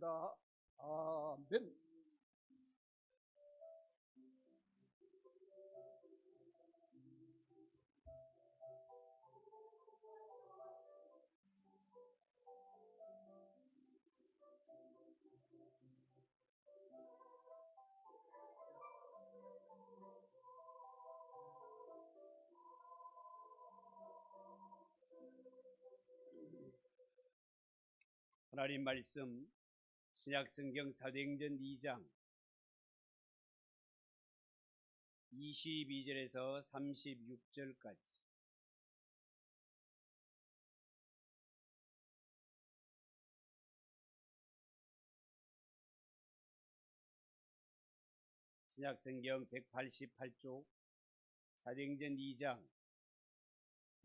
기도하옵나이다. 아멘. 하나님 말씀 신약성경 사도행전 2장 22절에서 36절까지 신약성경 188쪽 사도행전 2장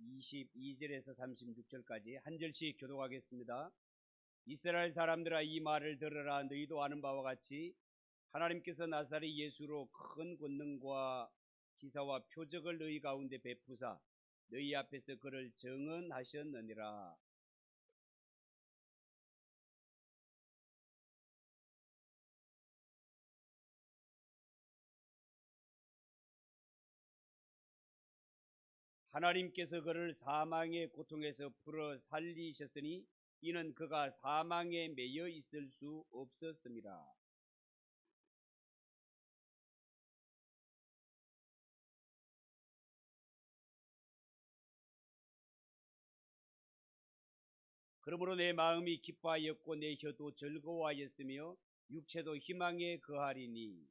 22절에서 36절까지 한 절씩 교독하겠습니다. 이스라엘 사람들아, 이 말을 들으라. 너희도 아는 바와 같이 하나님께서 나사렛 예수로 큰 권능과 기사와 표적을 너희 가운데 베푸사 너희 앞에서 그를 증언하셨느니라. 하나님께서 그를 사망의 고통에서 풀어 살리셨으니 이는 그가 사망에 매여 있을 수 없었습니다. 그러므로 내 마음이 기뻐하였고 내 혀도 즐거워하였으며 육체도 희망에 거하리니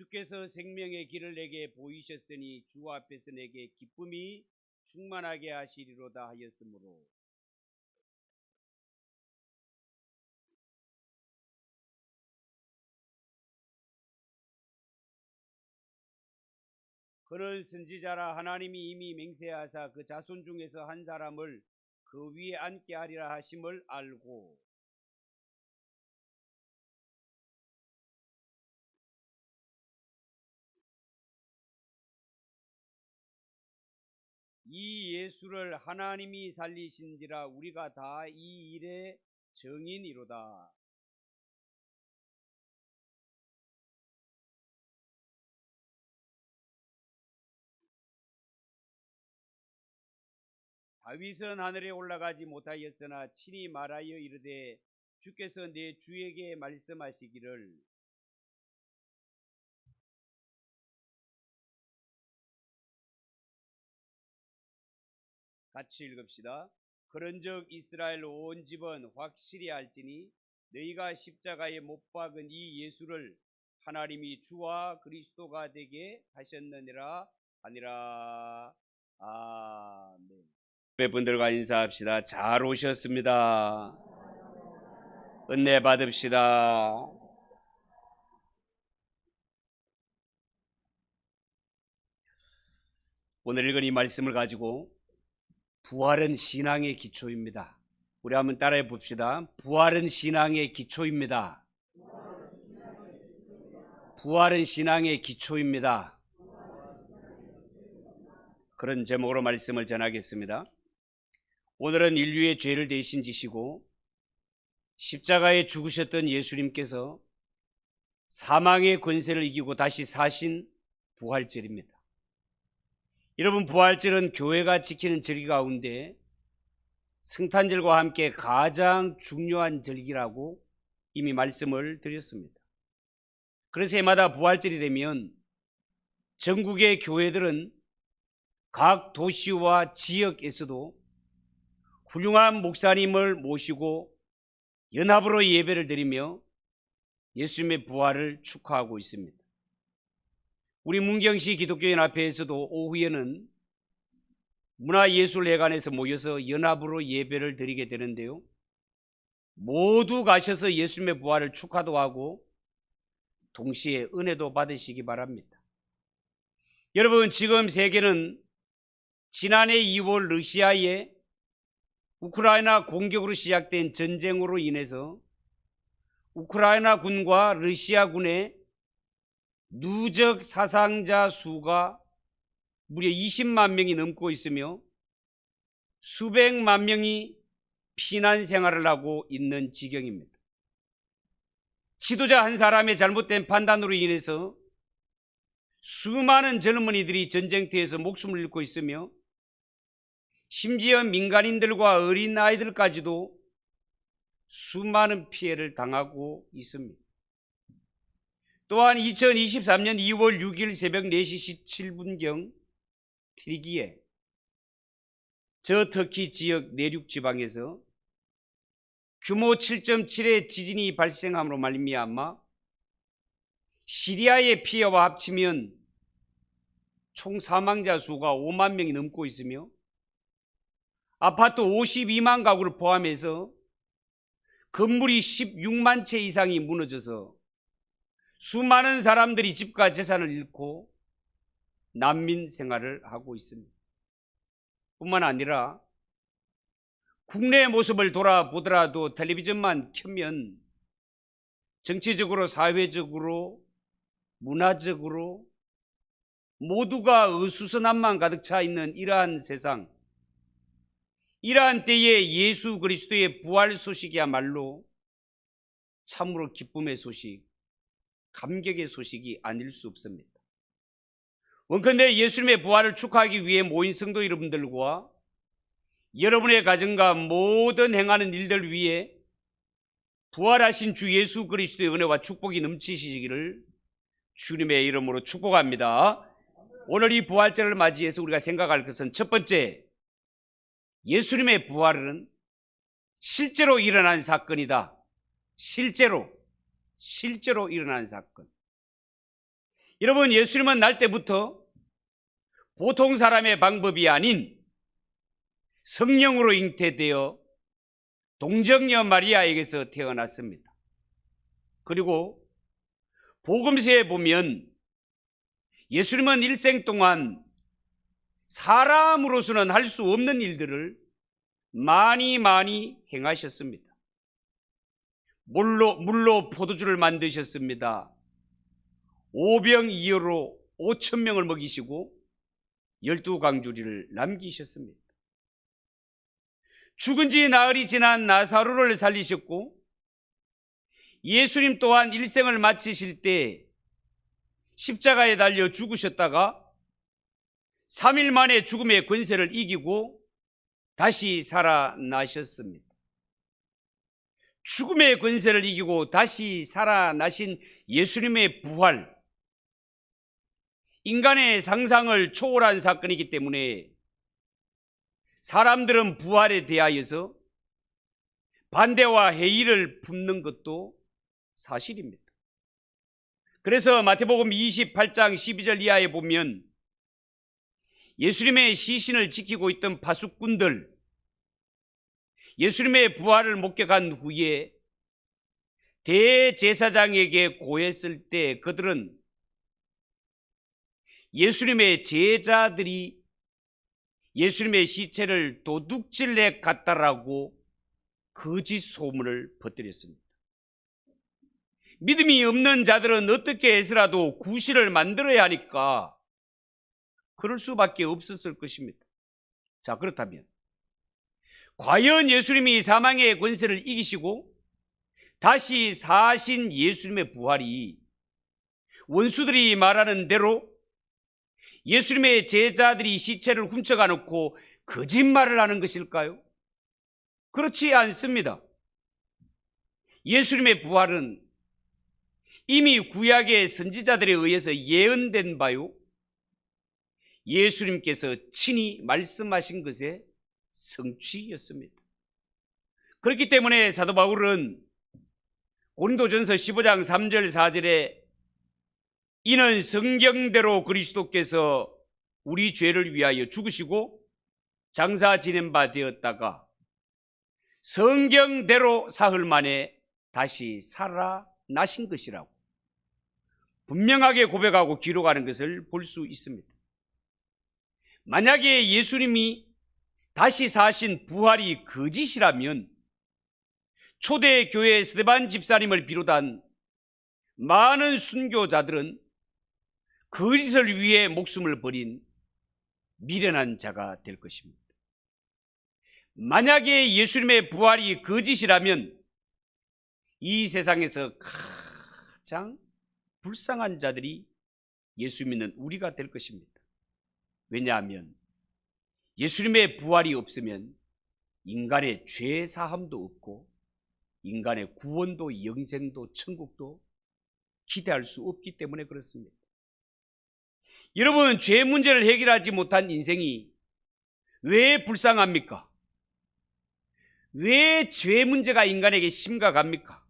주께서 생명의 길을 내게 보이셨으니 주 앞에서 내게 기쁨이 충만하게 하시리로다 하였으므로 그를 선지자라 하나님이 이미 맹세하사 그 자손 중에서 한 사람을 그 위에 앉게 하리라 하심을 알고 이 예수를 하나님이 살리신지라 우리가 다 이 일의 증인이로다. 다윗은 하늘에 올라가지 못하였으나 친히 말하여 이르되 주께서 내 주에게 말씀하시기를 같이 읽읍시다. 그런즉 이스라엘 온 집은 확실히 알지니 너희가 십자가에 못 박은 이 예수를 하나님이 주와 그리스도가 되게 하셨느니라 하니라. 아멘. 분들과 인사합시다. 잘 오셨습니다. 은혜 받읍시다. 오늘 읽은 이 말씀을 가지고 부활은 신앙의 기초입니다. 우리 한번 따라해 봅시다. 부활은 신앙의 기초입니다. 부활은 신앙의 기초입니다. 그런 제목으로 말씀을 전하겠습니다. 오늘은 인류의 죄를 대신 지시고 십자가에 죽으셨던 예수님께서 사망의 권세를 이기고 다시 사신 부활절입니다. 여러분, 부활절은 교회가 지키는 절기 가운데 성탄절과 함께 가장 중요한 절기라고 이미 말씀을 드렸습니다. 그래서 해마다 부활절이 되면 전국의 교회들은 각 도시와 지역에서도 훌륭한 목사님을 모시고 연합으로 예배를 드리며 예수님의 부활을 축하하고 있습니다. 우리 문경시 기독교연합회에서도 오후에는 문화예술회관에서 모여서 연합으로 예배를 드리게 되는데요, 모두 가셔서 예수님의 부활을 축하도 하고 동시에 은혜도 받으시기 바랍니다. 여러분, 지금 세계는 지난해 2월 러시아의 우크라이나 공격으로 시작된 전쟁으로 인해서 우크라이나 군과 러시아 군의 누적 사상자 수가 무려 20만 명이 넘고 있으며 수백만 명이 피난 생활을 하고 있는 지경입니다. 지도자 한 사람의 잘못된 판단으로 인해서 수많은 젊은이들이 전쟁터에서 목숨을 잃고 있으며 심지어 민간인들과 어린아이들까지도 수많은 피해를 당하고 있습니다. 또한 2023년 2월 6일 새벽 4시 17분경 튀르키예 저 터키 지역 내륙 지방에서 규모 7.7의 지진이 발생함으로 말미암아 시리아의 피해와 합치면 총 사망자 수가 5만 명이 넘고 있으며 아파트 52만 가구를 포함해서 건물이 16만 채 이상이 무너져서 수많은 사람들이 집과 재산을 잃고 난민 생활을 하고 있습니다. 뿐만 아니라 국내 모습을 돌아보더라도 텔레비전만 켜면 정치적으로, 사회적으로, 문화적으로 모두가 어수선함만 가득 차 있는 이러한 세상, 이러한 때에 예수 그리스도의 부활 소식이야말로 참으로 기쁨의 소식, 감격의 소식이 아닐 수 없습니다. 원컨대 예수님의 부활을 축하하기 위해 모인 성도 여러분들과 여러분의 가정과 모든 행하는 일들 위해 부활하신 주 예수 그리스도의 은혜와 축복이 넘치시기를 주님의 이름으로 축복합니다. 오늘 이 부활절을 맞이해서 우리가 생각할 것은 첫 번째, 예수님의 부활은 실제로 일어난 사건이다. 실제로 일어난 사건. 여러분, 예수님은 날 때부터 보통 사람의 방법이 아닌 성령으로 잉태되어 동정녀 마리아에게서 태어났습니다. 그리고 복음서에 보면 예수님은 일생 동안 사람으로서는 할 수 없는 일들을 많이 행하셨습니다. 물로 포도주를 만드셨습니다. 오병이어로 5천 명을 먹이시고 12강주리를 남기셨습니다. 죽은 지 나흘이 지난 나사로를 살리셨고, 예수님 또한 일생을 마치실 때 십자가에 달려 죽으셨다가 3일 만에 죽음의 권세를 이기고 다시 살아나셨습니다. 죽음의 권세를 이기고 다시 살아나신 예수님의 부활, 인간의 상상을 초월한 사건이기 때문에 사람들은 부활에 대하여서 반대와 회의를 품는 것도 사실입니다. 그래서 마태복음 28장 12절 이하에 보면 예수님의 시신을 지키고 있던 파수꾼들, 예수님의 부활을 목격한 후에 대제사장에게 고했을 때 그들은 예수님의 제자들이 예수님의 시체를 도둑질해 갔다라고 거짓 소문을 퍼뜨렸습니다. 믿음이 없는 자들은 어떻게 해서라도 구실을 만들어야 하니까 그럴 수밖에 없었을 것입니다. 자, 그렇다면 과연 예수님이 사망의 권세를 이기시고 다시 사신 예수님의 부활이 원수들이 말하는 대로 예수님의 제자들이 시체를 훔쳐가 놓고 거짓말을 하는 것일까요? 그렇지 않습니다. 예수님의 부활은 이미 구약의 선지자들에 의해서 예언된 바요, 예수님께서 친히 말씀하신 것의 성취였습니다. 그렇기 때문에 사도 바울은 고린도전서 15장 3절 4절에 이는 성경대로 그리스도께서 우리 죄를 위하여 죽으시고 장사 지낸 바 되었다가 성경대로 사흘 만에 다시 살아나신 것이라고 분명하게 고백하고 기록하는 것을 볼 수 있습니다. 만약에 예수님이 다시 사신 부활이 거짓이라면 초대 교회 스데반 집사님을 비롯한 많은 순교자들은 거짓을 위해 목숨을 버린 미련한 자가 될 것입니다. 만약에 예수님의 부활이 거짓이라면 이 세상에서 가장 불쌍한 자들이 예수 믿는 우리가 될 것입니다. 왜냐하면 예수님의 부활이 없으면 인간의 죄 사함도 없고 인간의 구원도 영생도 천국도 기대할 수 없기 때문에 그렇습니다. 여러분, 죄 문제를 해결하지 못한 인생이 왜 불쌍합니까? 왜 죄 문제가 인간에게 심각합니까?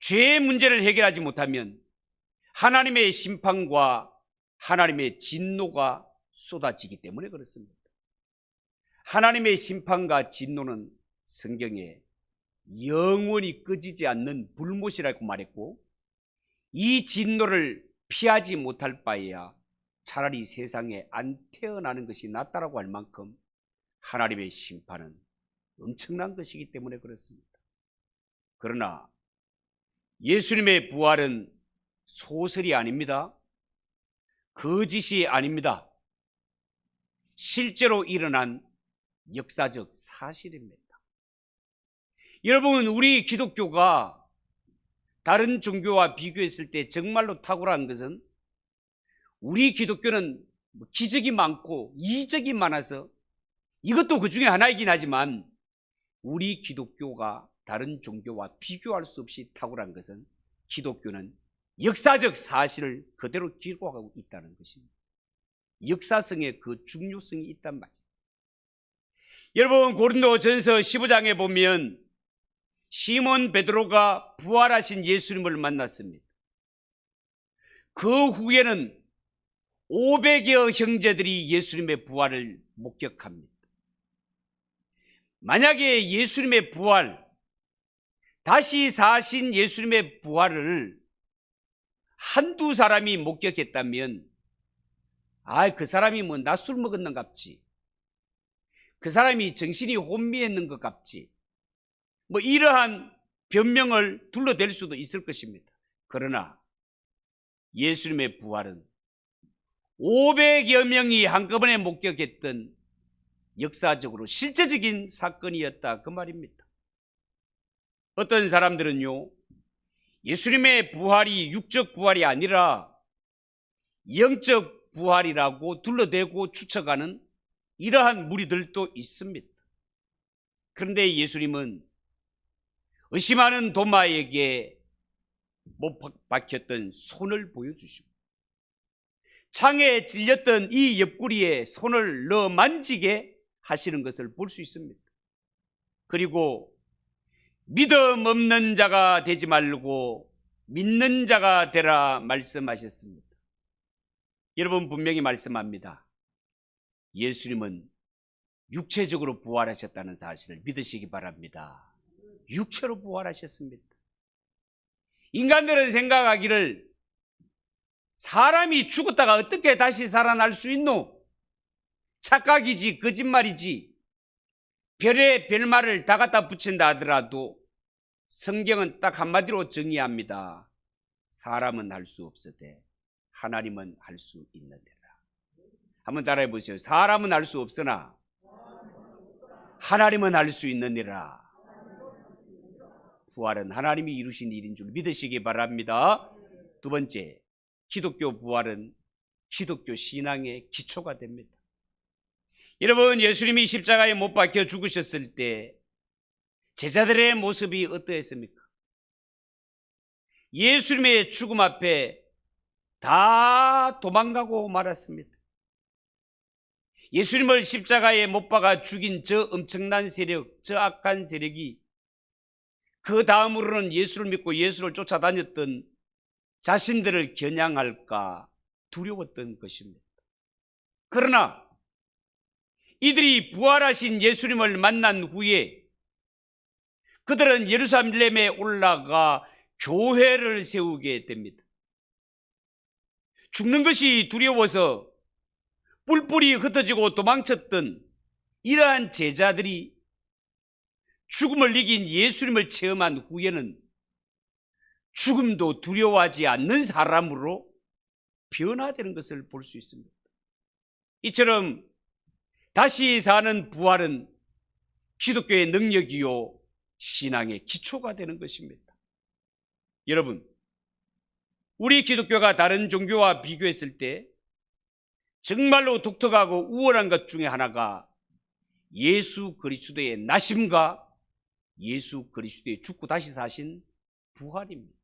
죄의 문제를 해결하지 못하면 하나님의 심판과 하나님의 진노가 쏟아지기 때문에 그렇습니다. 하나님의 심판과 진노는 성경에 영원히 꺼지지 않는 불못이라고 말했고, 이 진노를 피하지 못할 바에야 차라리 세상에 안 태어나는 것이 낫다라고 할 만큼 하나님의 심판은 엄청난 것이기 때문에 그렇습니다. 그러나 예수님의 부활은 소설이 아닙니다. 거짓이 아닙니다. 실제로 일어난 역사적 사실입니다. 여러분, 우리 기독교가 다른 종교와 비교했을 때 정말로 탁월한 것은 우리 기독교는 기적이 많고 이적이 많아서 이것도 그 중에 하나이긴 하지만 우리 기독교가 다른 종교와 비교할 수 없이 탁월한 것은 기독교는 역사적 사실을 그대로 기록하고 있다는 것입니다. 역사성에 그 중요성이 있단 말이에요. 여러분, 고린도전서 15장에 보면 시몬 베드로가 부활하신 예수님을 만났습니다. 그 후에는 500여 형제들이 예수님의 부활을 목격합니다. 만약에 예수님의 부활, 다시 사신 예수님의 부활을 한두 사람이 목격했다면 그 사람이 낮술 먹었는 갑지, 그 사람이 정신이 혼미했는 것 같지, 이러한 변명을 둘러댈 수도 있을 것입니다. 그러나 예수님의 부활은 500여 명이 한꺼번에 목격했던 역사적으로 실제적인 사건이었다, 그 말입니다. 어떤 사람들은요, 예수님의 부활이 육적 부활이 아니라 영적 부활이라고 둘러대고 추측하는 이러한 무리들도 있습니다. 그런데 예수님은 의심하는 도마에게 못 박혔던 손을 보여주시고 창에 찔렸던 이 옆구리에 손을 넣어 만지게 하시는 것을 볼 수 있습니다. 그리고 믿음 없는 자가 되지 말고 믿는 자가 되라 말씀하셨습니다. 여러분, 분명히 말씀합니다. 예수님은 육체적으로 부활하셨다는 사실을 믿으시기 바랍니다. 육체로 부활하셨습니다. 인간들은 생각하기를 사람이 죽었다가 어떻게 다시 살아날 수 있노? 착각이지, 거짓말이지. 별에 별말을 다 갖다 붙인다 하더라도 성경은 딱 한마디로 정의합니다. 사람은 할 수 없으되 하나님은 할 수 있느니라. 한번 따라해 보세요. 사람은 할 수 없으나 하나님은 할 수 있느니라. 부활은 하나님이 이루신 일인 줄 믿으시기 바랍니다. 두 번째, 기독교 부활은 기독교 신앙의 기초가 됩니다. 여러분, 예수님이 십자가에 못 박혀 죽으셨을 때 제자들의 모습이 어떠했습니까? 예수님의 죽음 앞에 다 도망가고 말았습니다. 예수님을 십자가에 못 박아 죽인 저 엄청난 세력, 저 악한 세력이 그 다음으로는 예수를 믿고 예수를 쫓아다녔던 자신들을 겨냥할까 두려웠던 것입니다. 그러나 이들이 부활하신 예수님을 만난 후에 그들은 예루살렘에 올라가 교회를 세우게 됩니다. 죽는 것이 두려워서 뿔뿔이 흩어지고 도망쳤던 이러한 제자들이 죽음을 이긴 예수님을 체험한 후에는 죽음도 두려워하지 않는 사람으로 변화되는 것을 볼 수 있습니다. 이처럼 다시 사는 부활은 기독교의 능력이요 신앙의 기초가 되는 것입니다. 여러분, 우리 기독교가 다른 종교와 비교했을 때 정말로 독특하고 우월한 것 중에 하나가 예수 그리스도의 나심과 예수 그리스도의 죽고 다시 사신 부활입니다.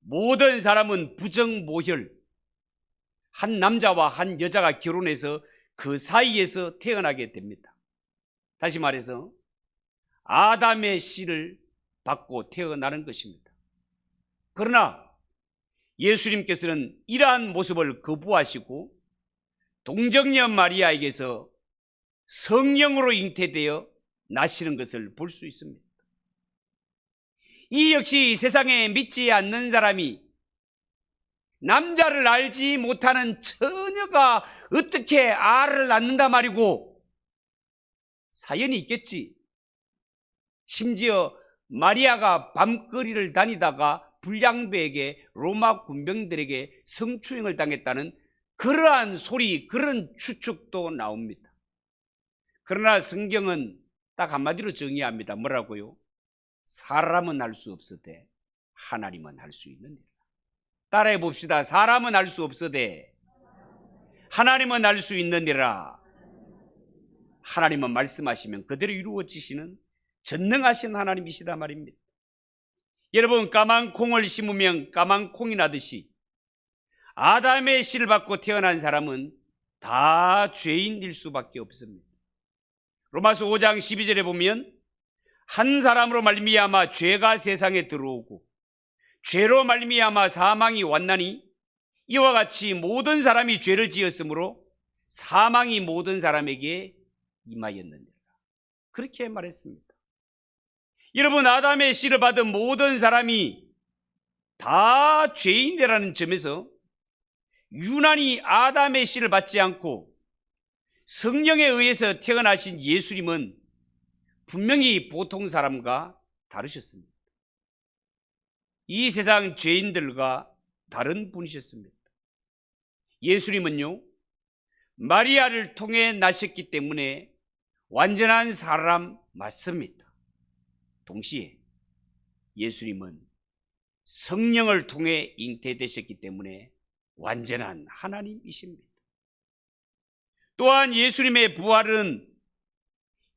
모든 사람은 부정모혈, 한 남자와 한 여자가 결혼해서 그 사이에서 태어나게 됩니다. 다시 말해서 아담의 씨를 받고 태어나는 것입니다. 그러나 예수님께서는 이러한 모습을 거부하시고 동정녀 마리아에게서 성령으로 잉태되어 나시는 것을 볼 수 있습니다. 이 역시 세상에 믿지 않는 사람이 남자를 알지 못하는 처녀가 어떻게 알을 낳는다 말이고, 사연이 있겠지. 심지어 마리아가 밤거리를 다니다가 불량배에게, 로마 군병들에게 성추행을 당했다는 그러한 소리, 그런 추측도 나옵니다. 그러나 성경은 딱 한마디로 정의합니다. 뭐라고요? 사람은 할 수 없으되 하나님은 할 수 있느니라. 따라해 봅시다. 사람은 할 수 없으되 하나님은 할 수 있느니라. 하나님은 말씀하시면 그대로 이루어지시는 전능하신 하나님이시다 말입니다. 여러분, 까만 콩을 심으면 까만 콩이 나듯이 아담의 씨를 받고 태어난 사람은 다 죄인일 수밖에 없습니다. 로마서 5장 12절에 보면 한 사람으로 말미암아 죄가 세상에 들어오고 죄로 말미암아 사망이 왔나니 이와 같이 모든 사람이 죄를 지었으므로 사망이 모든 사람에게 임하였느니라. 그렇게 말했습니다. 여러분, 아담의 씨를 받은 모든 사람이 다 죄인이라는 점에서 유난히 아담의 씨를 받지 않고 성령에 의해서 태어나신 예수님은 분명히 보통 사람과 다르셨습니다. 이 세상 죄인들과 다른 분이셨습니다. 예수님은요, 마리아를 통해 나셨기 때문에 완전한 사람 맞습니다. 동시에 예수님은 성령을 통해 잉태되셨기 때문에 완전한 하나님이십니다. 또한 예수님의 부활은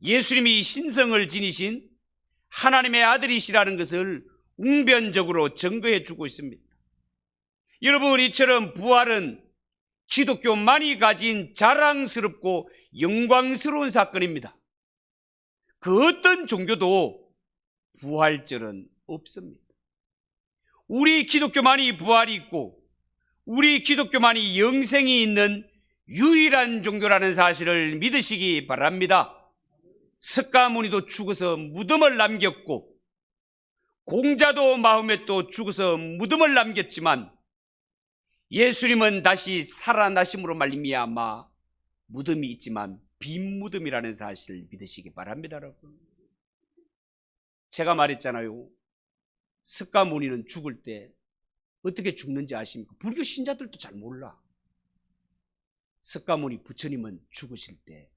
예수님이 신성을 지니신 하나님의 아들이시라는 것을 웅변적으로 증거해 주고 있습니다. 여러분, 이처럼 부활은 기독교만이 가진 자랑스럽고 영광스러운 사건입니다. 그 어떤 종교도 부활절은 없습니다. 우리 기독교만이 부활이 있고 우리 기독교만이 영생이 있는 유일한 종교라는 사실을 믿으시기 바랍니다. 석가모니도 죽어서 무덤을 남겼고 공자도 마호멧도 죽어서 무덤을 남겼지만 예수님은 다시 살아나심으로 말미암아 무덤이 있지만 빈 무덤이라는 사실을 믿으시기 바랍니다. 여러분, 제가 말했잖아요. 석가모니는 죽을 때 어떻게 죽는지 아십니까? 불교 신자들도 잘 몰라. 석가모니 부처님은 죽으실 때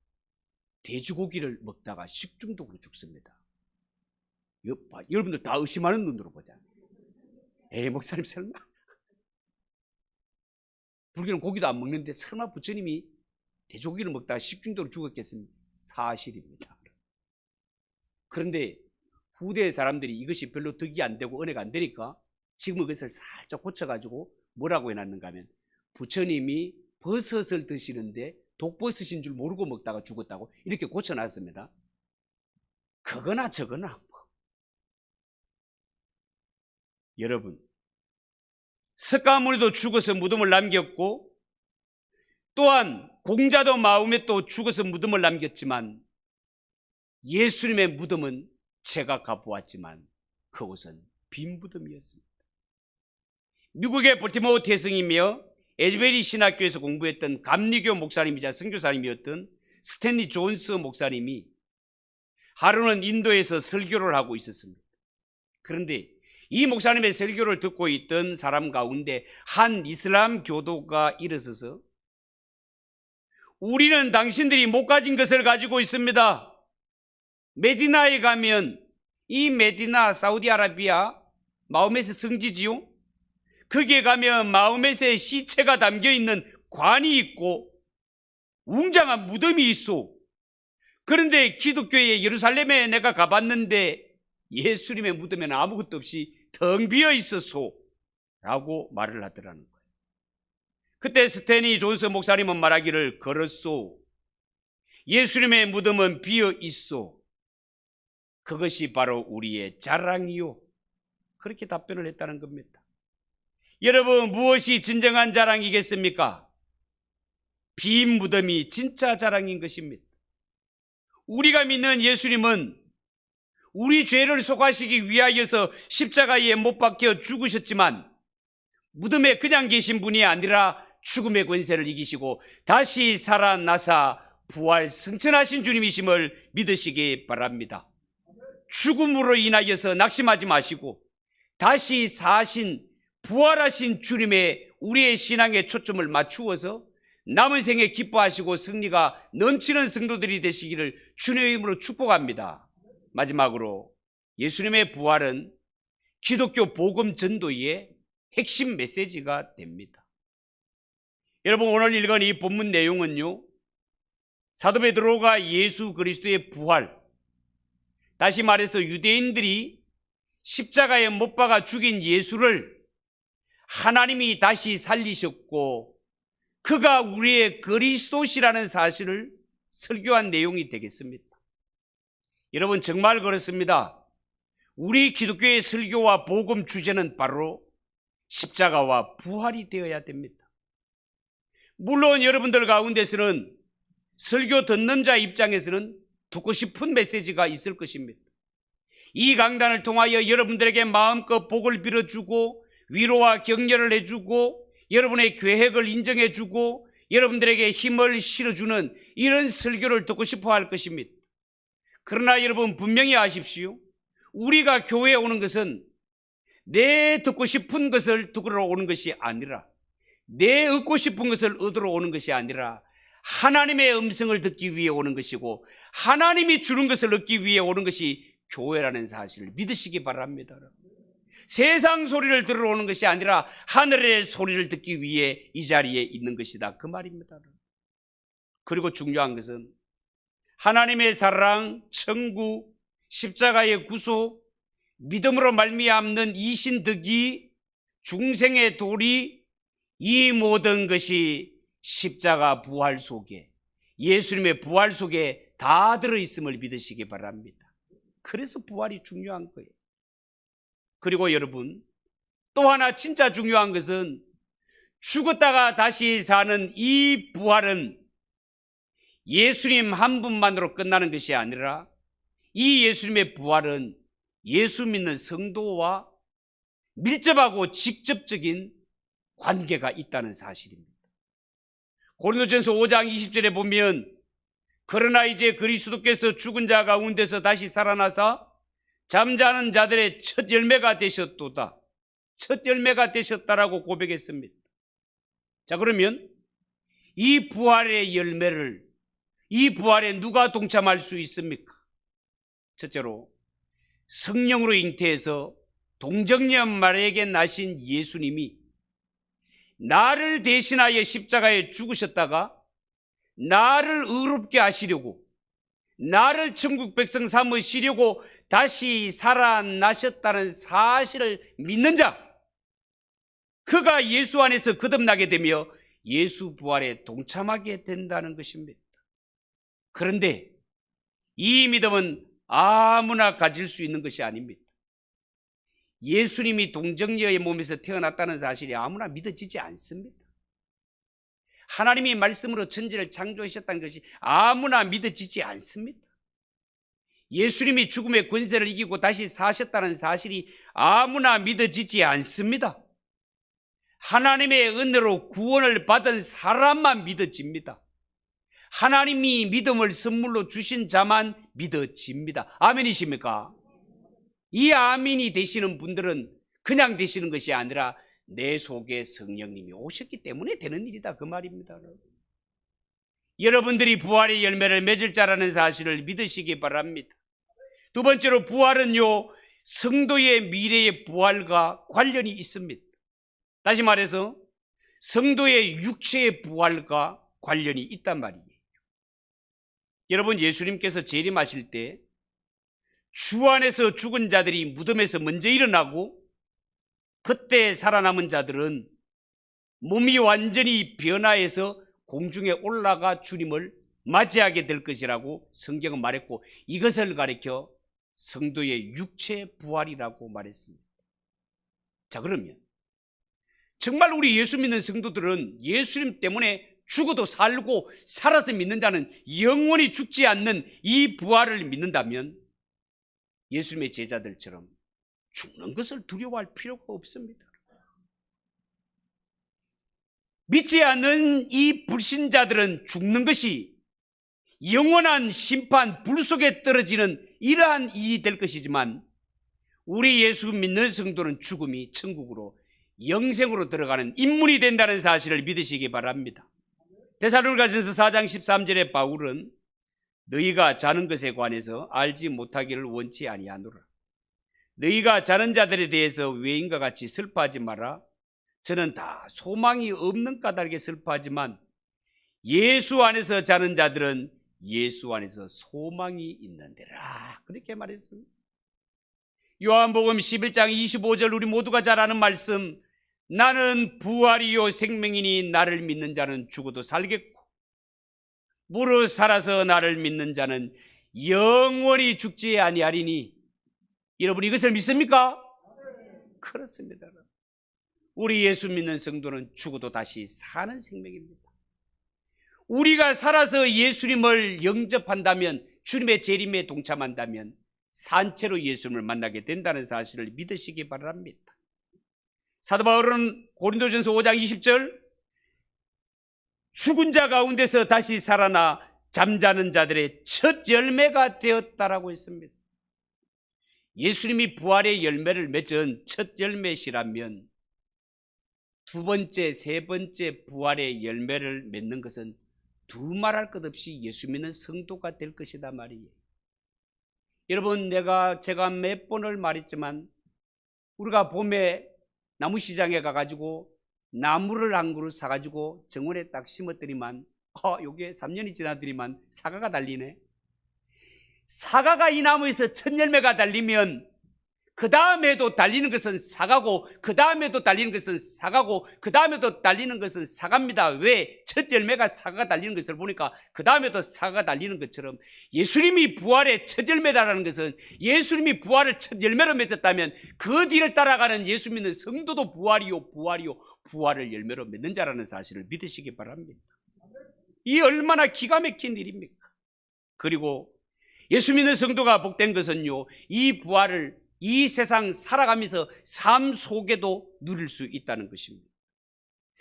돼지고기를 먹다가 식중독으로 죽습니다. 여러분들 다 의심하는 눈으로 보자. 에이, 목사님 설마? 불교는 고기도 안 먹는데 설마 부처님이 돼지고기를 먹다가 식중독으로 죽었겠습니까? 사실입니다. 그런데 후대 사람들이 이것이 별로 득이 안 되고 은혜가 안 되니까 지금은 그것을 살짝 고쳐가지고 뭐라고 해놨는가 하면 부처님이 버섯을 드시는데 독버섯인 줄 모르고 먹다가 죽었다고 이렇게 고쳐놨습니다. 그거나 저거나 여러분, 석가모니도 죽어서 무덤을 남겼고 또한 공자도 마호멧도 죽어서 무덤을 남겼지만 예수님의 무덤은 제가 가보았지만 그곳은 빈 무덤이었습니다. 미국의 볼티모어 태성이며 에즈베리 신학교에서 공부했던 감리교 목사님이자 선교사님이었던 스탠리 존스 목사님이 하루는 인도에서 설교를 하고 있었습니다. 그런데 이 목사님의 설교를 듣고 있던 사람 가운데 한 이슬람 교도가 일어서서 우리는 당신들이 못 가진 것을 가지고 있습니다. 메디나에 가면, 이 메디나 사우디아라비아 마호멧의 성지지요. 거기에 가면 마호멧의 시체가 담겨있는 관이 있고 웅장한 무덤이 있어. 그런데 기독교의 예루살렘에 내가 가봤는데 예수님의 무덤에는 아무것도 없이 텅 비어 있었소 라고 말을 하더라는 거예요. 그때 스테니 존스 목사님은 말하기를, 그렇소, 예수님의 무덤은 비어 있소. 그것이 바로 우리의 자랑이요. 그렇게 답변을 했다는 겁니다. 여러분, 무엇이 진정한 자랑이겠습니까? 빈 무덤이 진짜 자랑인 것입니다. 우리가 믿는 예수님은 우리 죄를 속하시기 위하여서 십자가에 못 박혀 죽으셨지만 무덤에 그냥 계신 분이 아니라 죽음의 권세를 이기시고 다시 살아나사 부활 승천하신 주님이심을 믿으시기 바랍니다. 죽음으로 인하여서 낙심하지 마시고 다시 사신 부활하신 주님의 우리의 신앙에 초점을 맞추어서 남은 생에 기뻐하시고 승리가 넘치는 성도들이 되시기를 주님의 이름으로 축복합니다. 마지막으로, 예수님의 부활은 기독교 복음 전도의 핵심 메시지가 됩니다. 여러분, 오늘 읽은 이 본문 내용은요, 사도 베드로가 예수 그리스도의 부활, 다시 말해서 유대인들이 십자가에 못 박아 죽인 예수를 하나님이 다시 살리셨고 그가 우리의 그리스도시라는 사실을 설교한 내용이 되겠습니다. 여러분, 정말 그렇습니다. 우리 기독교의 설교와 복음 주제는 바로 십자가와 부활이 되어야 됩니다. 물론 여러분들 가운데서는 설교 듣는 자 입장에서는 듣고 싶은 메시지가 있을 것입니다. 이 강단을 통하여 여러분들에게 마음껏 복을 빌어주고 위로와 격려를 해주고 여러분의 계획을 인정해주고 여러분들에게 힘을 실어주는 이런 설교를 듣고 싶어 할 것입니다. 그러나 여러분, 분명히 아십시오. 우리가 교회에 오는 것은 내 듣고 싶은 것을 듣으러 오는 것이 아니라, 내 얻고 싶은 것을 얻으러 오는 것이 아니라 하나님의 음성을 듣기 위해 오는 것이고 하나님이 주는 것을 얻기 위해 오는 것이 교회라는 사실을 믿으시기 바랍니다. 세상 소리를 들으러 오는 것이 아니라 하늘의 소리를 듣기 위해 이 자리에 있는 것이다, 그 말입니다. 그리고 중요한 것은 하나님의 사랑, 천국, 십자가의 구속, 믿음으로 말미암는 이신득이, 중생의 도리, 이 모든 것이 십자가 부활 속에, 예수님의 부활 속에 다 들어있음을 믿으시기 바랍니다. 그래서 부활이 중요한 거예요. 그리고 여러분, 또 하나 진짜 중요한 것은 죽었다가 다시 사는 이 부활은 예수님 한 분만으로 끝나는 것이 아니라 이 예수님의 부활은 예수 믿는 성도와 밀접하고 직접적인 관계가 있다는 사실입니다. 고린도전서 5장 20절에 보면, 그러나 이제 그리스도께서 죽은 자 가운데서 다시 살아나사 잠자는 자들의 첫 열매가 되셨도다, 첫 열매가 되셨다라고 고백했습니다. 자, 그러면 이 부활의 열매를, 이 부활에 누가 동참할 수 있습니까? 첫째로 성령으로 잉태해서 동정녀 마리아에게 나신 예수님이 나를 대신하여 십자가에 죽으셨다가 나를 의롭게 하시려고, 나를 천국 백성 삼으시려고 다시 살아나셨다는 사실을 믿는 자, 그가 예수 안에서 거듭나게 되며 예수 부활에 동참하게 된다는 것입니다. 그런데 이 믿음은 아무나 가질 수 있는 것이 아닙니다. 예수님이 동정녀의 몸에서 태어났다는 사실이 아무나 믿어지지 않습니다. 하나님이 말씀으로 천지를 창조하셨다는 것이 아무나 믿어지지 않습니다. 예수님이 죽음의 권세를 이기고 다시 사셨다는 사실이 아무나 믿어지지 않습니다. 하나님의 은혜로 구원을 받은 사람만 믿어집니다. 하나님이 믿음을 선물로 주신 자만 믿어집니다. 아멘이십니까? 이 아멘이 되시는 분들은 그냥 되시는 것이 아니라 내 속에 성령님이 오셨기 때문에 되는 일이다, 그 말입니다. 여러분들이 부활의 열매를 맺을 자라는 사실을 믿으시기 바랍니다. 두 번째로 부활은요, 성도의 미래의 부활과 관련이 있습니다. 다시 말해서 성도의 육체의 부활과 관련이 있단 말이에요. 여러분, 예수님께서 재림하실 때 주 안에서 죽은 자들이 무덤에서 먼저 일어나고, 그때 살아남은 자들은 몸이 완전히 변화해서 공중에 올라가 주님을 맞이하게 될 것이라고 성경은 말했고, 이것을 가리켜 성도의 육체 부활이라고 말했습니다. 자, 그러면 정말 우리 예수 믿는 성도들은 예수님 때문에 죽어도 살고 살아서 믿는 자는 영원히 죽지 않는 이 부활을 믿는다면 예수님의 제자들처럼 죽는 것을 두려워할 필요가 없습니다. 믿지 않는 이 불신자들은 죽는 것이 영원한 심판, 불 속에 떨어지는 이러한 일이 될 것이지만, 우리 예수 믿는 성도는 죽음이 천국으로 영생으로 들어가는 인문이 된다는 사실을 믿으시기 바랍니다. 데살로니가전서 4장 13절에 바울은 너희가 자는 것에 관해서 알지 못하기를 원치 아니하노라. 너희가 자는 자들에 대해서 외인과 같이 슬퍼하지 마라. 저는 다 소망이 없는 까닭에 슬퍼하지만 예수 안에서 자는 자들은 예수 안에서 소망이 있는데라. 그렇게 말했습니다. 요한복음 11장 25절, 우리 모두가 잘 아는 말씀, 나는 부활이요 생명이니 나를 믿는 자는 죽어도 살겠고 무릇 살아서 나를 믿는 자는 영원히 죽지 아니하리니. 여러분, 이것을 믿습니까? 그렇습니다. 우리 예수 믿는 성도는 죽어도 다시 사는 생명입니다. 우리가 살아서 예수님을 영접한다면, 주님의 재림에 동참한다면 산채로 예수님을 만나게 된다는 사실을 믿으시기 바랍니다. 사도 바울은 고린도전서 5장 20절, 죽은 자 가운데서 다시 살아나 잠자는 자들의 첫 열매가 되었다라고 했습니다. 예수님이 부활의 열매를 맺은 첫 열매시라면 두 번째, 세 번째 부활의 열매를 맺는 것은 두말할 것 없이 예수 믿는 성도가 될 것이다 말이에요. 여러분, 제가 몇 번을 말했지만, 우리가 봄에 나무시장에 가가지고 나무를 한 그루 사가지고 정원에 딱 심었더니만, 요게 3년이 지나더니만 사과가 달리네. 사과가 이 나무에서 첫 열매가 달리면 그 다음에도 달리는 것은 사과고, 그 다음에도 달리는 것은 사과고, 그 다음에도 달리는 것은 사과입니다. 왜? 첫 열매가 사과가 달리는 것을 보니까 그 다음에도 사과가 달리는 것처럼, 예수님이 부활의 첫 열매다라는 것은, 예수님이 부활을 첫 열매로 맺었다면 그 뒤를 따라가는 예수 믿는 성도도 부활을 열매로 맺는 자라는 사실을 믿으시기 바랍니다. 이 얼마나 기가 막힌 일입니까? 그리고 예수 믿는 성도가 복된 것은요, 이 부활을 이 세상 살아가면서 삶 속에도 누릴 수 있다는 것입니다.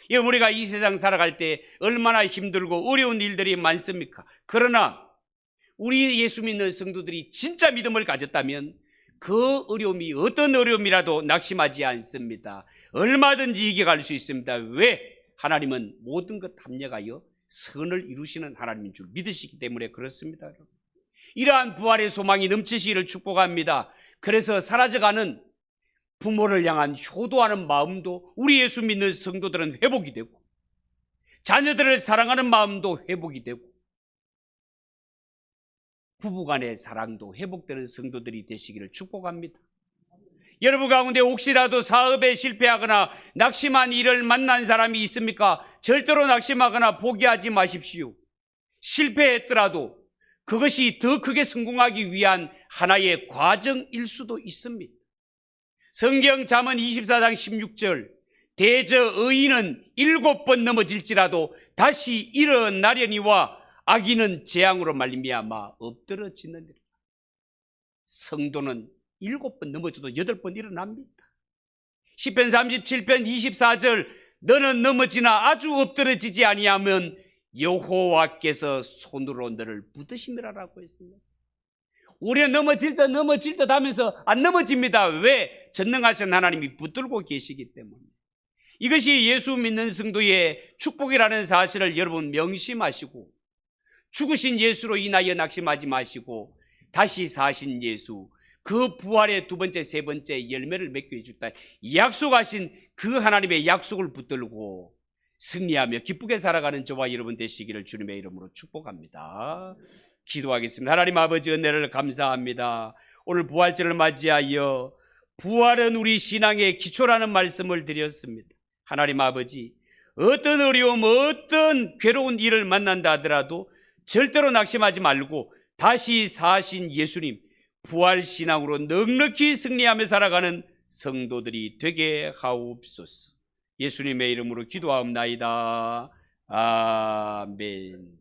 우리가 이 세상 살아갈 때 얼마나 힘들고 어려운 일들이 많습니까? 그러나 우리 예수 믿는 성도들이 진짜 믿음을 가졌다면 그 어려움이 어떤 어려움이라도 낙심하지 않습니다. 얼마든지 이겨갈 수 있습니다. 왜? 하나님은 모든 것 합력하여 선을 이루시는 하나님인 줄 믿으시기 때문에 그렇습니다. 이러한 부활의 소망이 넘치시기를 축복합니다. 그래서 사라져가는 부모를 향한 효도하는 마음도 우리 예수 믿는 성도들은 회복이 되고, 자녀들을 사랑하는 마음도 회복이 되고, 부부간의 사랑도 회복되는 성도들이 되시기를 축복합니다. 여러분 가운데 혹시라도 사업에 실패하거나 낙심한 일을 만난 사람이 있습니까? 절대로 낙심하거나 포기하지 마십시오. 실패했더라도 그것이 더 크게 성공하기 위한 하나의 과정일 수도 있습니다. 성경 잠언 24장 16절, 대저 의인은 7번 넘어질지라도 다시 일어나려니와 악인은 재앙으로 말미암아 엎드러지느니라. 성도는 7번 넘어져도 8번 일어납니다. 시편 37편 24절, 너는 넘어지나 아주 엎드러지지 아니하면 여호와께서 손으로 너를 붙드심이라고 했습니다. 우리는 넘어질 듯 하면서 안 넘어집니다. 왜? 전능하신 하나님이 붙들고 계시기 때문에. 이것이 예수 믿는 성도의 축복이라는 사실을 여러분 명심하시고, 죽으신 예수로 인하여 낙심하지 마시고 다시 사신 예수, 그 부활의 두 번째, 세 번째 열매를 맺게 해주다 약속하신 그 하나님의 약속을 붙들고 승리하며 기쁘게 살아가는 저와 여러분 되시기를 주님의 이름으로 축복합니다. 기도하겠습니다. 하나님 아버지, 은혜를 감사합니다. 오늘 부활절을 맞이하여 부활은 우리 신앙의 기초라는 말씀을 드렸습니다. 하나님 아버지, 어떤 어려움, 어떤 괴로운 일을 만난다 하더라도 절대로 낙심하지 말고 다시 사신 예수님, 부활신앙으로 넉넉히 승리하며 살아가는 성도들이 되게 하옵소서. 예수님의 이름으로 기도하옵나이다. 아멘.